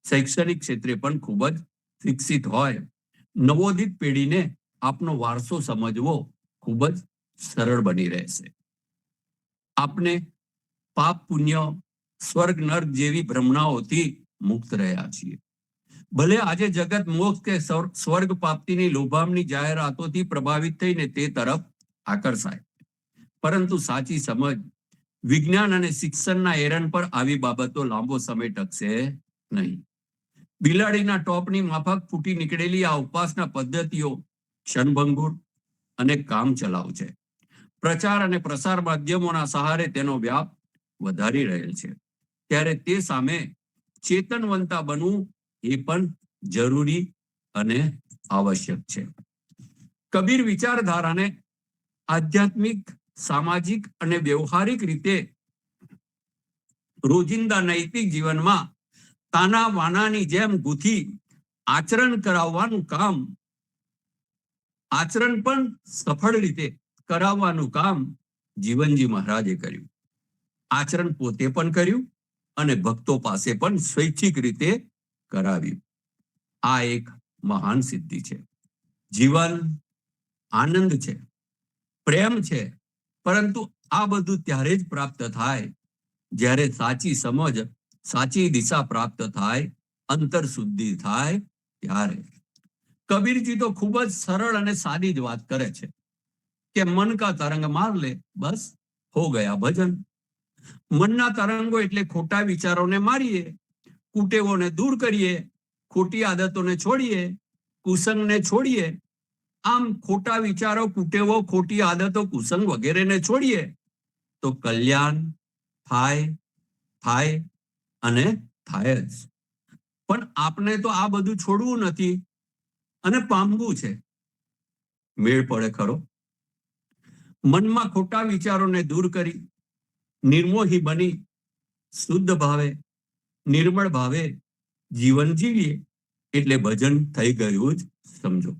શૈક્ષણિક ક્ષેત્રે પણ ખૂબ જ વિકસિત હોય. નવોદિત પેઢીને આપનો વારસો સમજવો ખૂબ જ સરળ બની રહેશે. આપને પાપ પુણ્ય, સ્વર્ગ નર્ક જેવી ભ્રમણાઓથી મુક્ત રહ્યા છીએ. ભલે આજે જગત મોક્ષ કે સ્વર્ગ પ્રાપ્તિની લોભામણી જાહેરાતોથી પ્રભાવિત થઈને તે તરફ આકર્ષાય, પરંતુ સાચી સમજ, વિજ્ઞાન અને શિક્ષણના એરન પર આવી બાબતો લાંબો સમય ટકશે નહીં. બિલાડીના ટોપની માફક ફૂટી નીકળેલી આ ઉપાસના પદ્ધતિઓ ક્ષણભંગુર અને કામ ચલાવ છે. પ્રચાર અને પ્રસાર માધ્યમોના સહારે તેનો વ્યાપ વધારી રહેલ છે. ત્યારે તે સામે ચેતનવંતા બનવું એ પણ જરૂરી અને આવશ્યક છે. કબીર વિચારધારાને આધ્યાત્મિક, સામાજિક અને વ્યવહારિક રીતે રોજિંદા નૈતિક જીવનમાં તાના વાનાની જેમ ગૂંથી આચરણ કરાવવાનું કામ, આચરણ પણ સફળ રીતે કરાવવાનું કામ જીવનજી મહારાજે કર્યું. આચરણ પોતે પણ કર્યું અને ભક્તો પાસે પણ સ્વૈચ્છિક રીતે કરાવ્યું. આ એક મહાન સિદ્ધિ છે. જીવન આનંદ છે, પ્રેમ છે, પરંતુ આ બધું ત્યારે જ પ્રાપ્ત થાય જ્યારે સાચી સમજ, સાચી દિશા પ્રાપ્ત થાય, અંતર શુદ્ધિ થાય ત્યારે. કબીરજી તો ખૂબ જ સરળ અને સાદી જ વાત કરે છે કે મન કા તરંગ માર લે, બસ હો ગયા ભજન. મનના તરંગો એટલે ખોટા વિચારોને મારીએ, કુટેવોને દૂર કરીએ, ખોટી આદતોને છોડીએ, કુસંગને છોડીએ. આમ ખોટા વિચારો, કુટેવો, ખોટી આદતો, કુસંગ વગેરેને છોડીએ તો કલ્યાણ થાય અને થાય જ. પણ આપણે તો આ બધું છોડવું નથી અને પામવું છે. મેળ પડે ખરો? મનમાં ખોટા વિચારોને દૂર કરી, નિર્મોહી બની, શુદ્ધ ભાવે, નિર્મળ ભાવે જીવન જીવીએ એટલે ભજન થઈ ગયું જ સમજો.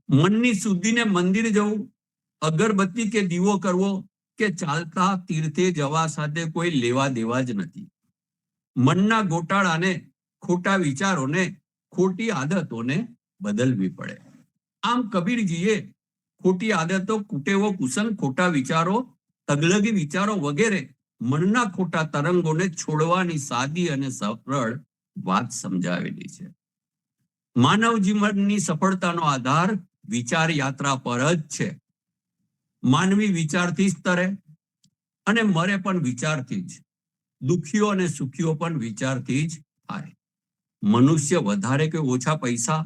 મનની શુદ્ધિને મંદિર જવું, અગરબત્તી કે દીવો કરવો કે ચાલતા તીર્થે જવા સાથે કોઈ લેવા દેવા જ નથી. મનના ગોટાળાને, ખોટા વિચારોને, ખોટી આદતોને બદલવી પડે. આમ કબીરજીએ ખોટી આદતો, કુટેવો, કુસંગ, ખોટા વિચારો, તગલગી વિચારો વગેરે મનના ખોટા તરંગોને છોડવાની સાદી અને સરળ વાત સમજાવેલી છે. માનવ જીવનની સફળતાનો આધાર વિચાર યાત્રા પર જ છે. માનવી વિચારથી જ તરે અને મરે પણ વિચારથી જ. દુખીઓ અને સુખીઓ પણ વિચારથી જ થાય. મનુષ્ય વધારે કે ઓછા પૈસા,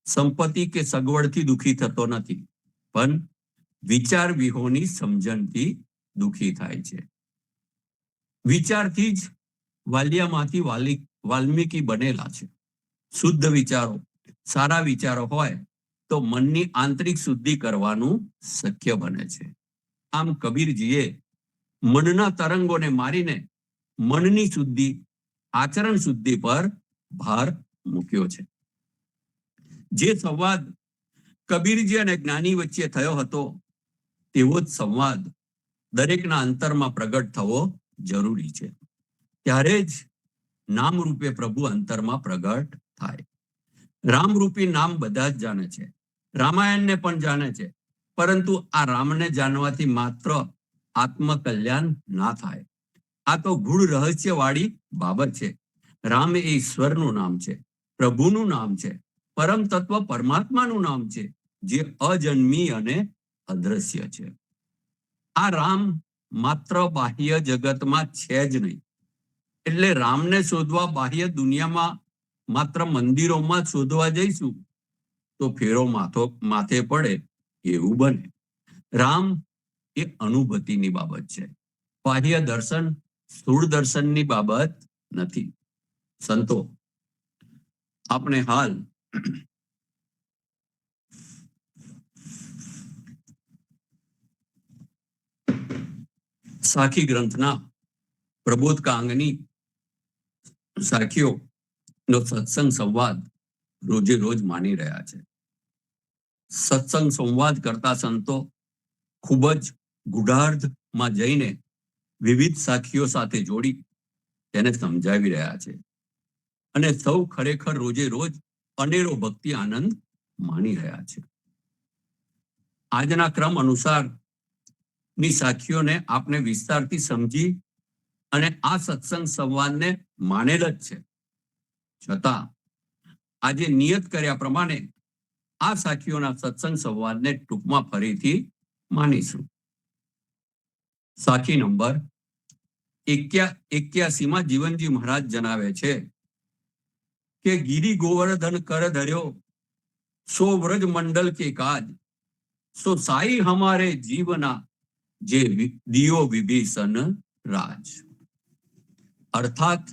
સંપત્તિ કે સગવડથી દુખી થતો નથી, પણ વિચાર વિહોની સમજણથી દુખી થાય છે. વિચારથી જ વાલિયામાંથી વાલ્મીકી બનેલા છે. શુદ્ધ વિચારો, સારા વિચારો હોય તો મનની આંતરિક શુદ્ધિ કરવાનું શક્ય બને છે. આમ કબીરજીએ મનના તરંગોને મારીને મનની શુદ્ધિ, આચરણ શુદ્ધિ પર ભાર મૂક્યો છે. જે સંવાદ કબીરજી અને જ્ઞાની વચ્ચે થયો હતો તેવો જ સંવાદ દરેકના અંતરમાં પ્રગટ થવો જરૂરી છે. ત્યારે જ નામ રૂપે પ્રભુ અંતરમાં પ્રગટ થાય. રામરૂપી નામ બધા જ જાણે છે, રામાયણને પણ જાણે છે, પરંતુ આ રામને જાણવાથી માત્ર આત્મકલ્યાણ ના થાય. આ તો ગૂઢ રહસ્યવાળી બાબત છે. રામ એ ઈશ્વરનું નામ છે, પ્રભુનું નામ છે, પરમ તત્વ પરમાત્માનું નામ છે, જે અજન્મી અને અદ્રશ્ય છે. આ રામ માત્ર બાહ્ય જગતમાં છે જ નહીં. એટલે રામને શોધવા બાહ્ય દુનિયામાં માત્ર મંદિરોમાં જ શોધવા જઈશું તો ફેરો માથે પડે એવું બને. રામ એ અનુભૂતિની બાબત છે, બાહ્ય દર્શન સ્થૂળ દર્શનની બાબત નથી. સંતો, આપણે હાલ સાખી ગ્રંથના પ્રબોધકાંગની સાખીઓ નો સત્સંગ સંવાદ રોજે રોજ માની રહ્યા છે. સત્સંગ સંવાદ કરતા સંતો ખૂબ જ ગુઢાર્ધમાં જઈને વિવિધ સાખીઓ સાથે જોડી તેને સમજાવી રહ્યા છે અને સૌ ખરેખર રોજે રોજ અનેરો ભક્તિ આનંદ માણી રહ્યા છે. આજના ક્રમ અનુસાર ની સાખીઓને આપણે વિસ્તારથી સમજી અને આ સત્સંગ સંવાદને માનેલ જ છે, છતાં આજે નિયત કર્યા પ્રમાણે આ સાખીઓના સત્સંગ સંવાદને ટૂંકમાં ફરીથી માનીશું. સાખી નંબર 81 જીવનજી મહારાજ જણાવે છે કે ગિરી ગોવર્ધન કર ધર્યો સો વ્રજ મંડલ કે કાજ, સો સાઈ હમારે જીવના જે દિયો વિભીષણ રાજ. અર્થાત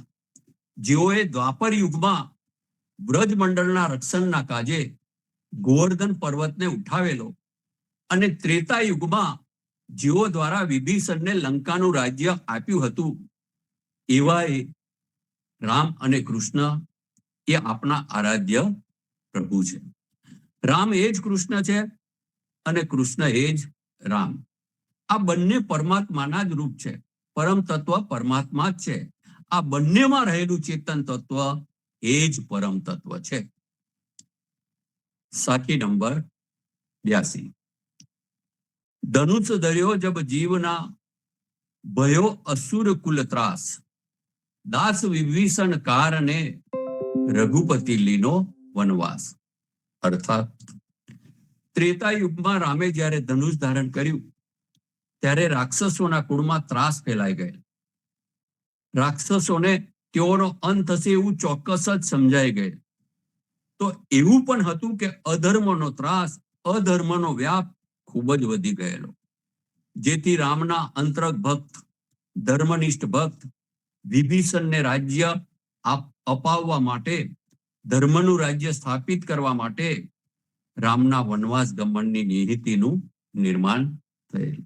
જેઓએ દ્વાપર યુગમાં વ્રજ મંડળના રક્ષણના કાજે ગોવર્ધન પર્વતને ઉઠાવેલો અને ત્રેતા યુગમાં જેઓ દ્વારા વિભીષણને લંકાનું રાજ્ય આપ્યું હતું, એવા એ રામ અને કૃષ્ણ એ આપણા આરાધ્ય પ્રભુ છે. રામ એ જ કૃષ્ણ છે અને કૃષ્ણ એ જ રામ. આ બંને પરમાત્માના જ રૂપ છે. પરમ તત્વ પરમાત્મા જ છે. આ બંનેમાં રહેલું ચેતન તત્વ એ જ પરમ તત્વ છે. સાખી નંબર 82. ધનુષ ધર્યો જબ જીવના, ભયો અસુર કુલ ત્રાસ, દાસ વિભીષણ કારણે રઘુપતિ લીનો વનવાસ. અર્થાત ત્રેતા યુગમાં રામે જ્યારે ધનુષ ધારણ કર્યું ત્યારે રાક્ષસોના કુળમાં ત્રાસ ફેલાઈ ગયેલ. રાક્ષસોને તેઓનો અંત થશે એવું ચોક્કસ જ સમજાઈ ગયેલ. તો એવું પણ હતું કે અધર્મનો ત્રાસ, અધર્મનો વ્યાપ ખૂબ જ વધી ગયેલો, જેથી રામના અંતરંગ ભક્ત, ધર્મનિષ્ઠ ભક્ત વિભીષણને રાજ્ય અપાવવા માટે, ધર્મનું રાજ્ય સ્થાપિત કરવા માટે રામના વનવાસ ગમનની નીતિનું નિર્માણ થયેલ.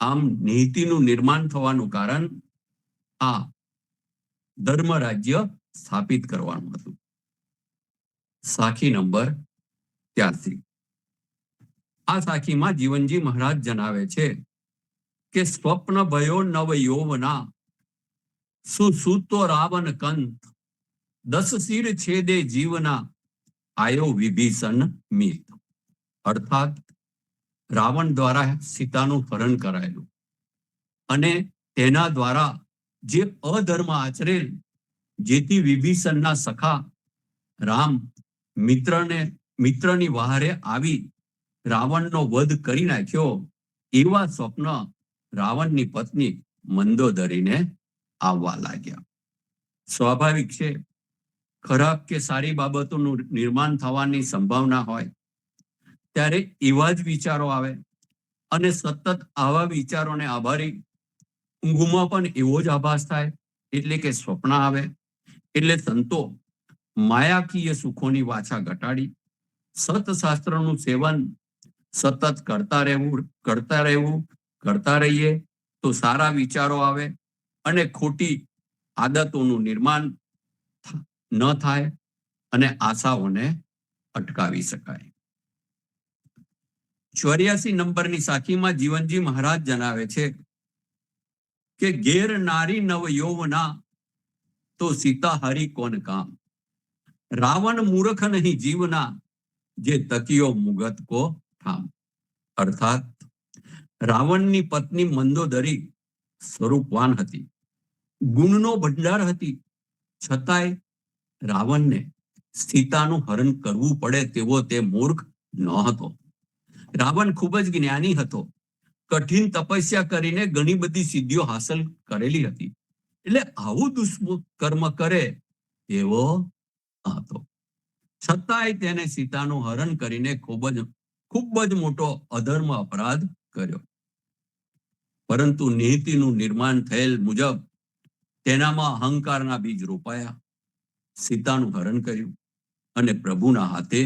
આમ નીતિનું નિર્માણ થવાનું કારણ આ ધર્મ રાજ્ય સ્થાપિત કરવાનું હતું. સાખી નંબર 83. આ સાખીમાં જીવનજી મહારાજ જણાવે છે કે સ્વપ્ન ભયો નવ યૌવના, સુસૂતો રાવણ કંત, 10 શિર છેદે જીવના, આયો વિભીષણ મિત. અર્થાત રાવણ દ્વારા સીતાનું હરણ કરાયેલું અને તેના દ્વારા જે અધર્મ આચરેલ, જેથી વિભીષણના સખા રામ મિત્રની વહારે આવી રાવણનો વધ કરી નાખ્યો, એવા સ્વપ્ન રાવણની પત્ની મંદોદરીને આવવા લાગ્યા. સ્વાભાવિક છે, ખરાબ કે સારી બાબતોનું નિર્માણ થવાની સંભાવના હોય ત્યારે એવા જ વિચારો આવે અને સતત આવા વિચારોને આભારી ઊંઘમાં પણ એવો જ આભાસ થાય, એટલે કે સ્વપ્ન આવે. એટલે સંતો માયાકીય સુખોની વાછા ઘટાડી સતશાસ્ત્રનું સેવન સતત કરતા રહીએ તો સારા વિચારો આવે અને ખોટી આદતોનું નિર્માણ ન થાય અને આશાઓને અટકાવી શકાય. 84 નંબરની સાખીમાં જીવનજી મહારાજ જણાવે છે કે ઘેર નારી નવ યૌવના, તો સીતા હરી કોન કામ, રાવણ મૂર્ખ નહીં જીવના, જે તકિયો મુગત કો ઠામ. અર્થાત રાવણની પત્ની મંદોદરી સ્વરૂપવાન હતી, ગુણનો ભંડાર હતી, છતાંય રાવણને સીતાનું હરણ કરવું પડે તેવો તે મૂર્ખ ન હતો. રાવણ ખૂબ જ જ્ઞાની હતો, કઠિન તપસ્યા કરીને ઘણી બધી સિદ્ધિઓ હાંસલ કરેલી હતી. એટલે આવું દુષ્કર્મ કરે એવો હતો. છતાંય તેને સીતાનું હરણ કરીને ખૂબ જ મોટો અધર્મ અપરાધ કર્યો. પરંતુ નીતિનું નિર્માણ થયેલ મુજબ તેનામાં અહંકારના બીજ રોપાયા, સીતાનું હરણ કર્યું અને પ્રભુના હાથે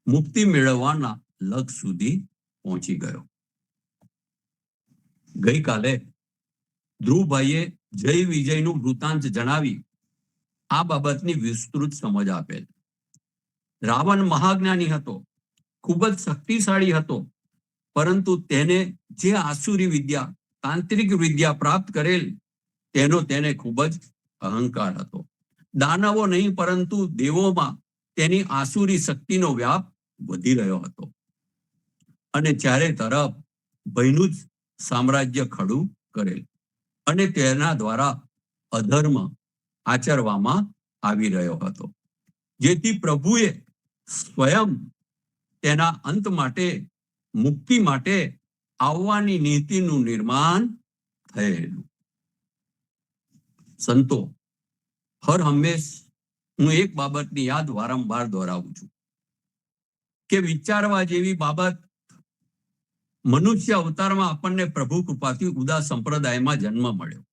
મુક્તિ મેળવવાના લક્ષ્ય સુધી પહોંચી ગયો. ગઈકાલે ધ્રુવભાઈએ જય વિજયનું વૃત્તાંત જણાવી આ બાબતની વિસ્તૃત સમજ આપેલ. રાવણ મહાજ્ઞાની હતો, ખૂબ જ શક્તિશાળી હતો, પરંતુ તેને જે આસુરી વિદ્યા, તાંત્રિક વિદ્યા પ્રાપ્ત કરેલ તેનો તેને ખૂબ જ અહંકાર હતો. દાનવો નહીં પરંતુ દેવોમાં તેની આસુરી શક્તિનો વ્યાપ વધી રહ્યો હતો અને ચારે તરફ ભયનું જ સામ્રાજ્ય ખડું કરેલ અને તેના દ્વારા અધર્મ આચરવામાં આવી રહ્યો હતો, જેથી પ્રભુએ સ્વયં તેના અંત માટે, મુક્તિ માટે આવવાની નીતિનું નિર્માણ થયેલું. સંતો, હર હંમેશ હું એક બાબતની યાદ વારંવાર દોહરાવું છું કે વિચારવા જેવી બાબત, મનુષ્ય અવતારમાં આપણને પ્રભુ કૃપાથી ઉદાસ સંપ્રદાયમાં જન્મ મળ્યો.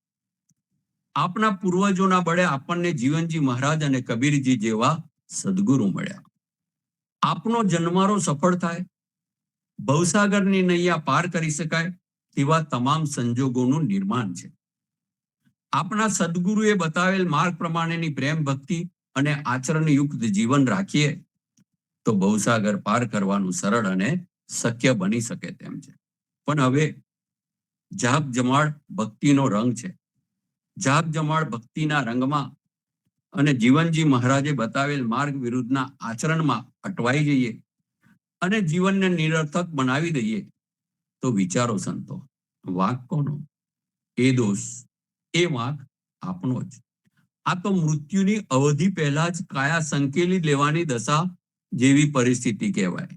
આપણા પૂર્વજોના બળે આપણને જીવનજી મહારાજ અને કબીરજી જેવા સદગુરુ મળ્યા. આપનો જન્મારો સફળ થાય, ભવસાગરની નૈયા પાર કરી શકાય તેવા તમામ સંજોગોનું નિર્માણ છે. આપણા સદગુરુએ બતાવેલ માર્ગ પ્રમાણેની પ્રેમ ભક્તિ અને આચરણયુક્ત જીવન રાખીએ તો ભવસાગર પાર કરવાનું સરળ અને શક્ય બની શકે તેમ છે. પણ હવે જાગ જમાડ ભક્તિનો રંગ છે. જાગ જમાડ ભક્તિના રંગમાં અને જીવનજી મહારાજે બતાવેલ માર્ગ વિરુદ્ધના આચરણમાં અટવાઈ જઈએ અને જીવનને નિરર્થક બનાવી દઈએ તો વિચારો સંતો, વાંક કોનો? એ દોષ, એ વાંક આપણો જ. આ તો મૃત્યુની અવધિ પહેલા જ કાયા સંકેલી લેવાની દશા જેવી પરિસ્થિતિ કહેવાય.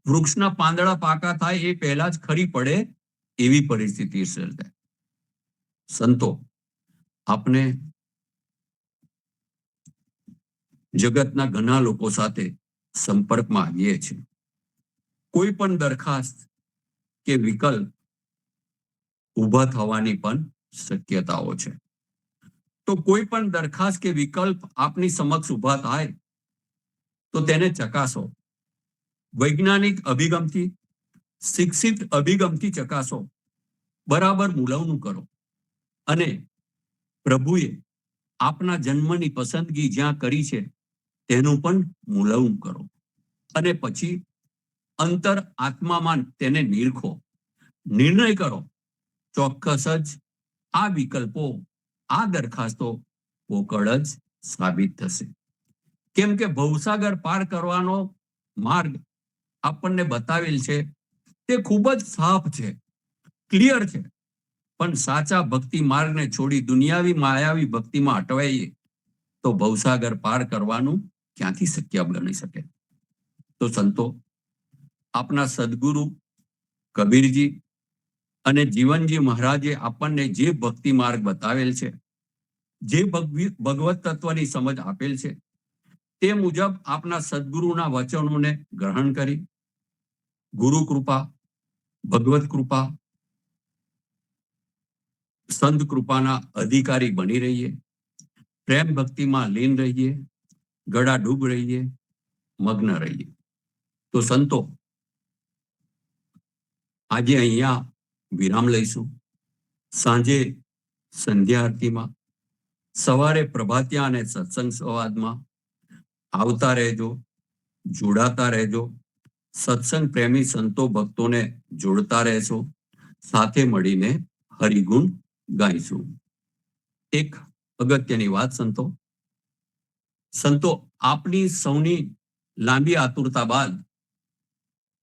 વૃક્ષના પાંદડા પાકા થાય એ પહેલા જ ખરી પડે એવી પરિસ્થિતિ સર્જાય. સંતો, આપણે જગતના ઘણા લોકો સાથે સંપર્કમાં આવીએ છીએ. કોઈ પણ દરખાસ્ત કે વિકલ્પ ઊભા થવાની પણ શક્યતાઓ છે. તો કોઈ પણ દરખાસ્ત કે વિકલ્પ આપની સમક્ષ ઊભા થાય તો તેને ચકાસો. વૈજ્ઞાનિક અભિગમથી, શિક્ષિત અભિગમથી ચકાસો. બરાબર મૂલવણું કરો અને પ્રભુએ આપના જન્મની પસંદગી જ્યાં કરી છે તેનું પણ મૂલવણું કરો અને પછી અંતર આત્મામાં તેને નિરખો. નિર્ણય કરો, ચોક્કસ જ આ વિકલ્પો, આ દરખાસ્તો પોકળ જ સાબિત થશે. કેમ કે ભવસાગર પાર કરવાનો માર્ગ આપણને બતાવેલ છે તે ખૂબ જ સાફ છે, ક્લિયર છે. પણ સાચા ભક્તિ માર્ગને છોડી દુનિયાવી માયાવી ભક્તિમાં અટવાઈએ તો ભવસાગર પાર કરવાનું ક્યાંથી શક્ય બની શકે? તો સંતો, આપના સદગુરુ કબીરજી અને જીવનજી મહારાજે આપણને જે ભક્તિ માર્ગ બતાવેલ છે, જે ભગવત તત્વની સમજ આપેલ છે, તે મુજબ આપના સદગુરુના વચનોને ગ્રહણ કરી ગુરુ કૃપા, ભગવત કૃપા, સંત કૃપાના અધિકારી બની રહીએ, પ્રેમ ભક્તિમાં લીન રહીએ, ગળા ડૂબ રહીએ, મગ્ન રહીએ. તો સંતો, આજે અહીંયા વિરામ લઈશું. સાંજે સંધ્યા આરતીમાં, સવારે પ્રભાતિયા અને સત્સંગ સંવાદમાં આવતા રહેજો, જોડાતા રહેજો. સત્સંગ પ્રેમી સંતો ભક્તોને જોડતા રહેશો. સાથે મળીને હરિગુણ ગાઈશું. એક અગત્યની વાત સંતો, આપની સૌની લાંબી આતુરતા બાદ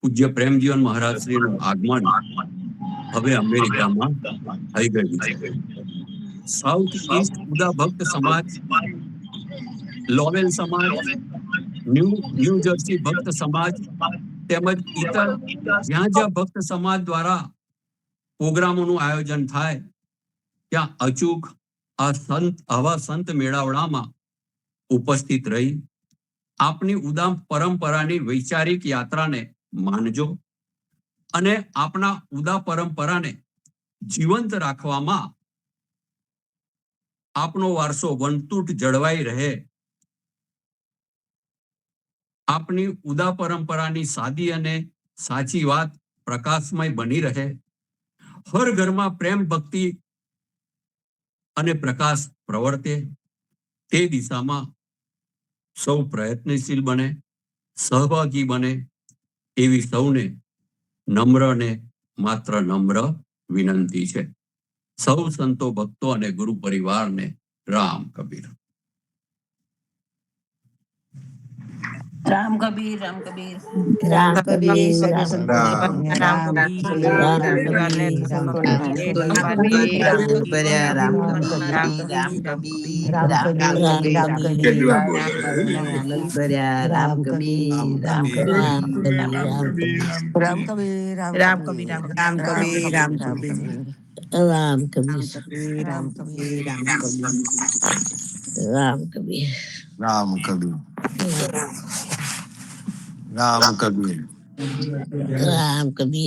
પૂજ્ય પ્રેમજીવન મહારાજ શ્રીનું આગમન હવે અમેરિકામાં થઈ ગયું છે. સાઉથ ઈસ્ટ ઉદા ભક્ત સમાજ, લોવેલ સમાજ, ન્યૂ જર્સી ભક્ત સમાજ તેમજ ઇતર જ્યાં જ્યાં ભક્ત સમાજ દ્વારા પ્રોગ્રામોનું આયોજન થાય ત્યાં અચૂક આવા સંત મેળાવડામાં ઉપસ્થિત રહી આપની ઉદામ પરંપરાની વૈચારિક યાત્રાને માનજો અને આપણા ઉદા પરંપરાને જીવંત રાખવામાં આપનો વારસો વંતૂટ જળવાઈ રહે, આપની ઉદા પરંપરાની સાદી અને સાચી વાત પ્રકાશમય બની રહે, હર ઘરમાં પ્રેમ ભક્તિ અને પ્રકાશ પ્રવર્તે, તે દિશામાં સૌ પ્રયત્નશીલ બને, સહભાગી બને, એવી સૌને નમ્ર ને માત્ર નમ્ર વિનંતી છે. સૌ સંતો ભક્તો અને ગુરુ પરિવારને રામ કબીર. રામ કબીર, રામ કબીર. રામ કબીર સર્વે રામ સંતોને રામ કબીર રામ કબીર રામ કબીર રામ કબીર રામ કબીર રામ કબીર રામ કબીર. રામ કબીર. રામ કબીર